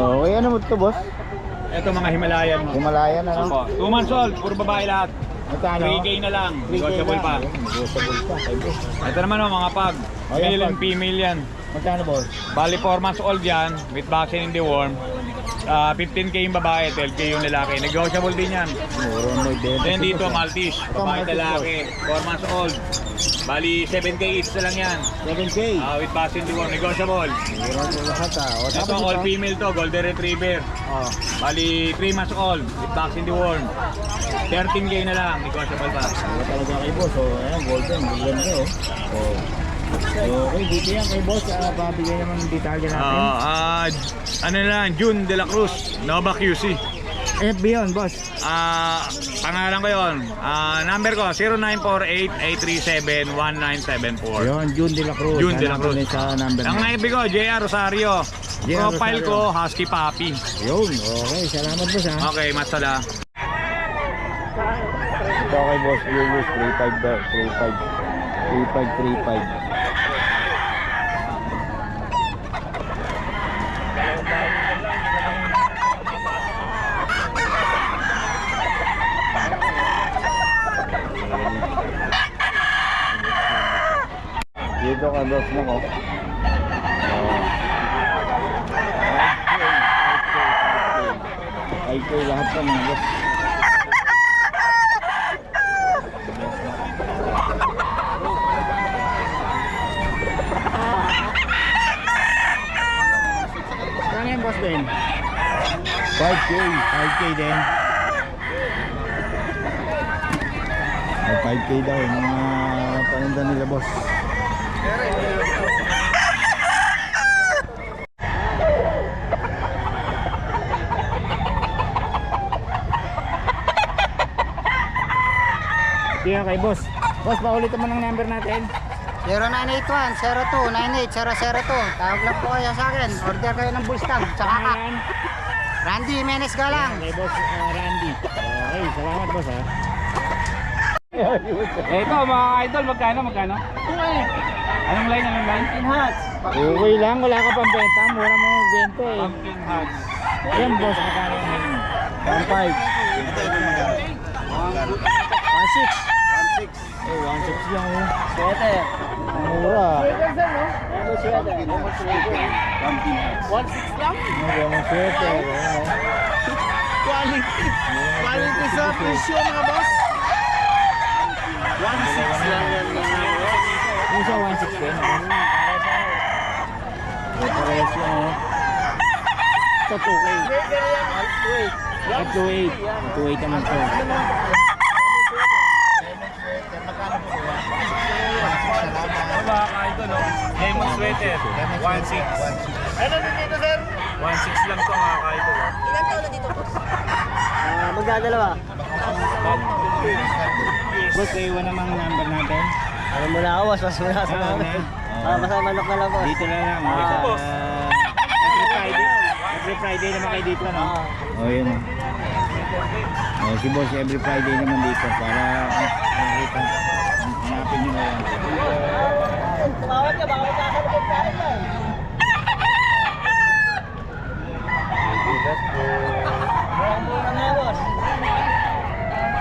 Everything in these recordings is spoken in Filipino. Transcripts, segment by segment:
Okay, ano mo ito, boss? Ito mga Himalayan mo. Himalayan, ano? Opo. 2 months old, puro babae lahat. Magkano? 3K na lang, 3K negotiable lang. pa. Negotiable pa, kay boss. Ito naman mga pag. Oh, yan, Male and pag. female yan. Magkano, boss? Bali 4 months old yan, with vaccine in the worm. 15K yung babae, 12K yung lalaki. Negotiable din yan. Muro mo, ibenta. Then dito, Maltese. Babae Maltese, lalaki, 4 months old. Bali 7K each na lang yan. 7K. With vaccine in the worm, negotiable. Muro mo lahat, ah. O, Ito tapos all female to, golden retriever. Oh. Bali 3 months old, with vaccine in the worm. 13K na lang, negotiable pa. Ano talaga kay boss? So, ayan, golden. Golden ko, oh. Oh. So, okay, dito yan kay boss. Babigay naman ng detalye natin. Ano lang, June de la Cruz, Nova QC. FB yun, boss. Pangalan ko yun. Number ko, 0948-837-1974. Ayun, June de la Cruz. June de la Hanapin Cruz. mo sa number Ang niya. FB ko, JR Rosario. JR Profile Rosario. ko, Husky Papi. Ayun, okay. Salamat, boss, ha. Okay, masala. Ito kay boss, Julius, 3.5 daw. 3.5. 3.5. Dito ka boss mo ko. 5K lahat pa mga boss. Ano yung boss din? 5K. 5K din. 5K daw yung mga paninda nila boss. Kaya kay boss. Boss, paulit naman ang number natin. 0981-02-98-002. Tawag lang po kayo sa akin. Order kayo ng bullstag. Tsaka Pangalan? Randy Jimenez Galang. Kay boss Randy. Okay, salamat boss, ha. Ito mga idol, magkano? Anong line? 19 hats. Okay lang, wala ka pang benta. Mura mo magbenta eh. Pumpkin hats. Yan boss, magkano yung 1.5. 1.6 lang oh. Sweater. Mura. Ano sweater? Pumpkin hats. 1.6 lang? Mura mo sweater. Quality. Quality sa presyo mga boss. 1.6 lang yan mga boss. Yung sa 1.6 din. Parehas lang oh. Ito 2K. At 2.8 naman to. Mga idol, lemon sweater. 1.6. Ano dito sir? 1.6 lang to mga idol. Ilan taon na dito boss? Magdadalawa. Boss, kayo namang number natin. Ano muna ako boss? Mas muna sa Ah, namin. na. Basta manok na lang boss. Dito na lang. boss. Every Friday. Every Friday naman kayo dito, no? Oh, yun. Oh, si boss every Friday naman dito para makita. Hanapin nyo na yan. Tumawad ka, baka magkakalapit ka rin yan. Mura na boss.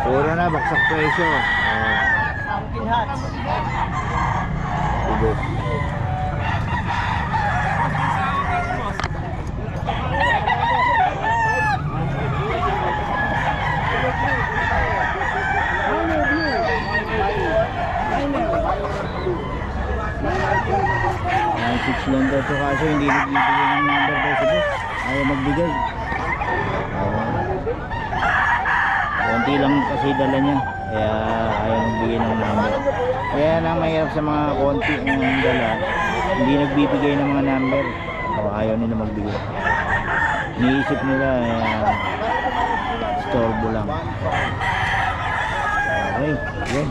Puro na, baksak presyo. Pumpkin hats. Si boss. Ay, 6 lang daw to kaso hindi nagbibigay ng number daw si boss. Ayaw magbigay. Konti lang kasi dala niya. Kaya ayaw magbigay ng number. Kaya lang mahirap sa mga konti ang dala. Hindi nagbibigay ng mga number. O ayaw nila magbigay. Iniisip nila storbo lang. Okay, yun.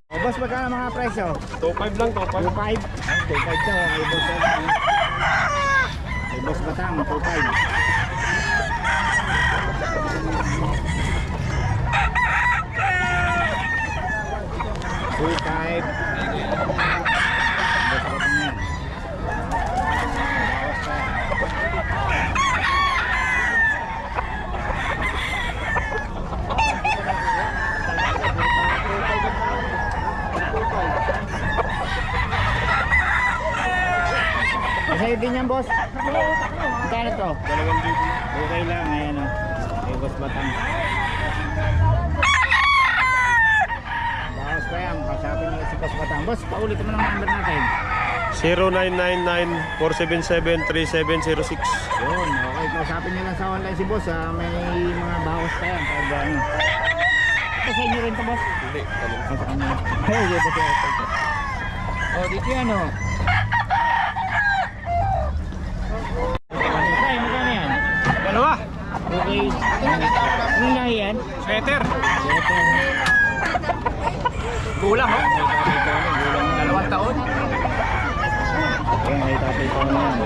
O boss, magkano mga presyo? 2.5 lang to. 2.5? 2.5 daw, kay boss. Kay boss Batang, 2.5. Boss Batang yan. boss? Magkano to? 2,000. Okay lang, ayan o. Kay Boss Batang. Bawas pa yan, kasapin nyo si Boss Batang. Boss, paulit mo ng number natin. 0999-477-3706. Yun, okay. Kausapin nyo lang sa online si boss. May mga bawas pa yan. Pag ano. Ito sa inyo rin to, boss? Hindi, tanong. Ay, sa kanya. Ay, dito siya. O, dito yan, o. Ay, magkano yan? Dalawa. Okay. Anong lahi yan? Sweater. Ito. Gulang, oh. Gulang. 2 taon. Ayan, may tatay ko na yan.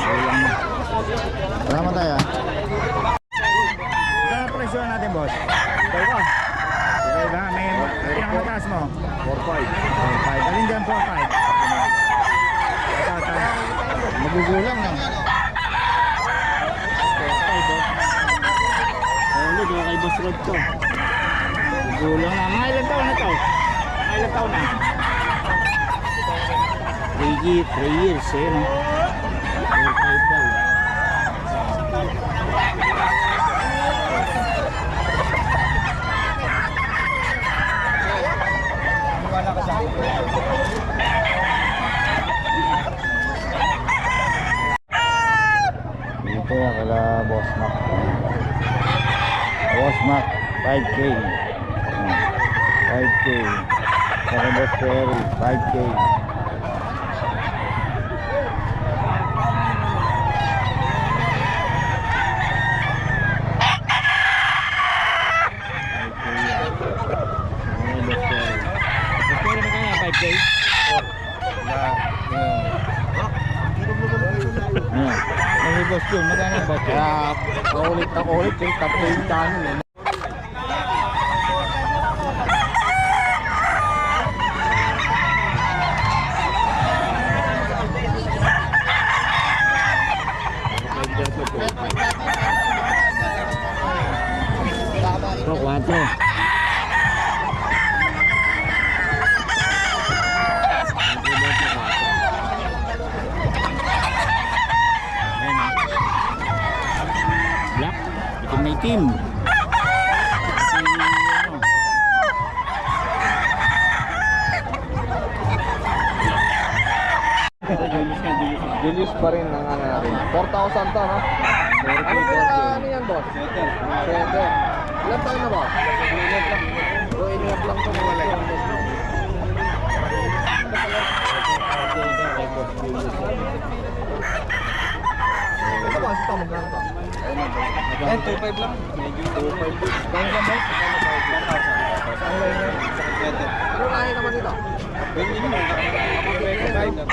Gulang na. Salamat tayo. Saan ang presyo natin, boss? Okay ba? Okay ba? May pinakamataas mo? 4.5. 4.5. Alin dyan 4.5? Magugulang na. 4.5, oh. Ano, doon kay Boss Rod to. Magugulang na. Mga ilang taon na to? Mga ilang taon na? 3 years, eh, no? 4.5 daw. Dito yan kala Boss Mac. Boss Mac 5K. 5K. Saka Boss Ferry 5K. May boss yun, magkano ba? Kaya, paulit na ulit yung top 10 channel. Ito, 4. Black, itim na itim. Julius pa rin ang ano natin. 4,000 to, no? Ano yan, boss? Sweater. Ilan taon na ba? Ingat lang. So, ingat lang ito mga like. Ito ba? Ito magkano to? Yan, 2,500 lang. 2,500. Kaya ka ba? 4,000. Ano lahi naman dito? 25.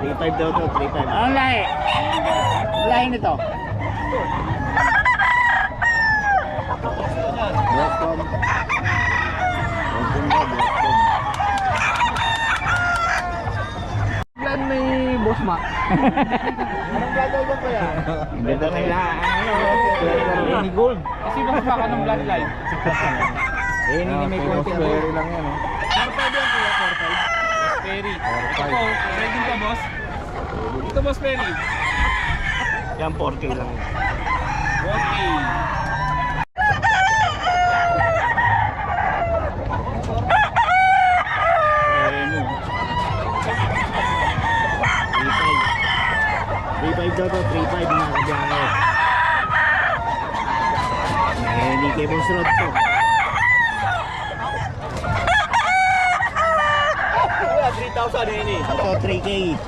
$3.5 daw to, $3.5. Anong lahi? Anong lahi nito? Boston. Boston daw, Boston. Plan may Boss Mac. Anong vlog daw pa yan? Ang ganda ng lahi. Ano? Ni gold. Kasi mas baka ng bloodline. Eh, hindi may konti. Very lang yan, oh. 4.5 yan, kuya. 4.5. Perry. Ito po, ready ka, boss? Ito, boss Perry. Yan, 4K lang. Okay. Ayun. 3.5 daw to, 3.5 mga kabiyahe. Eh, hindi kay Boss Rod to. 3,000 yan eh. Ito, 3K.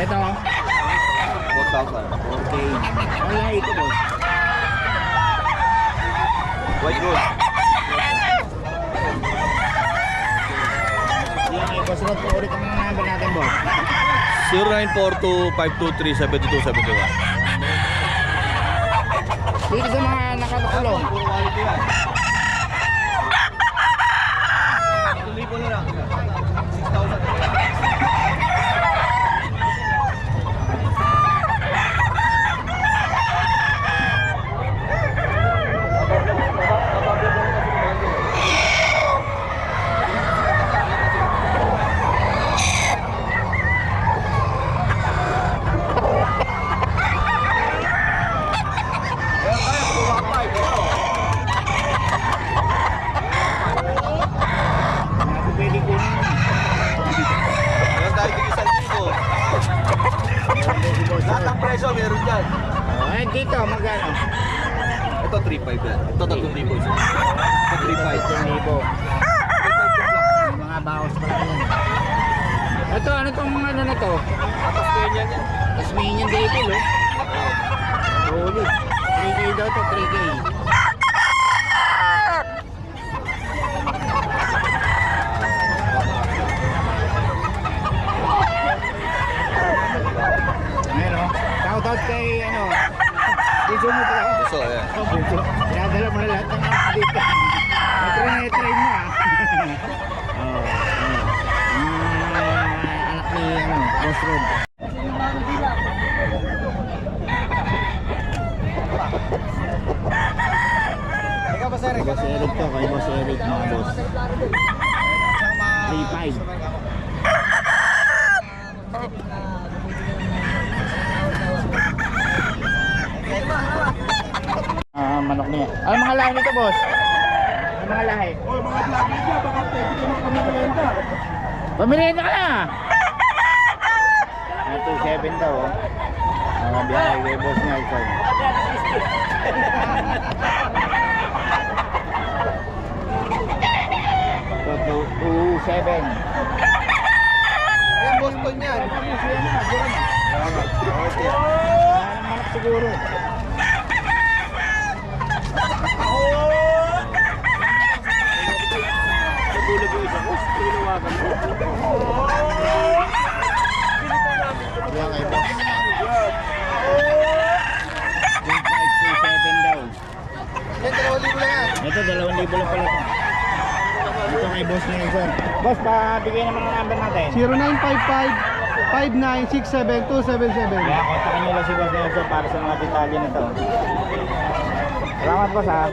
Ito, 4,000. 4K. Wala ito, boss. White gold. Yan, may Boss Rod po ulit ang mga number natin, boss. 0942-523-7271. Dito sa mga nakakulong. Puro quality yan. 1,000 na lang. 6,000. Lahat ng presyo meron dyan. Ay, dito, magkano? Ito 3.5 yan. Ito 3,000 isa. Ito 3.5. 3,000. Yung mga bawas pala yan. Ito, ano tong ano na to? Tapos ganyan yan. Tasmanian Devil, oh. Solid. 3K daw to, 3K. Ayun, oh. Shout out kay, ano, Biso mo pala. So, ayan. Oh, Biso. Pinadala mo na lahat ng apps dito. Train mo, ah. Oh, anak ni, ano, Boss Rod. Ikaw ba, sir? Boss Eric to, kay Boss Eric mga boss. 3.5. Manok niya. Ano mga lahi nito, boss? Ano mga lahi? Oh, mga vlog niya, baka pwede ko magpamilenta. Pamilihan ka na! 2.7 daw, oh. Biyahe kay Boss Nelson. So, 2.7. Ayan, Boston yan. Okay. Manok siguro. Nagulag yung isa ko. Tinawagan mo. Yan kay Boss. 2.527 daw. Yan, 2,000 na yan. Ito, 2,000 lang pala ito. Ito kay Boss Nelson. Boss, pabigay naman ang number natin. 0955-5967277. Kaya kontakin nyo lang si Boss Nelson para sa mga detalye na to. Salamat, boss, ha.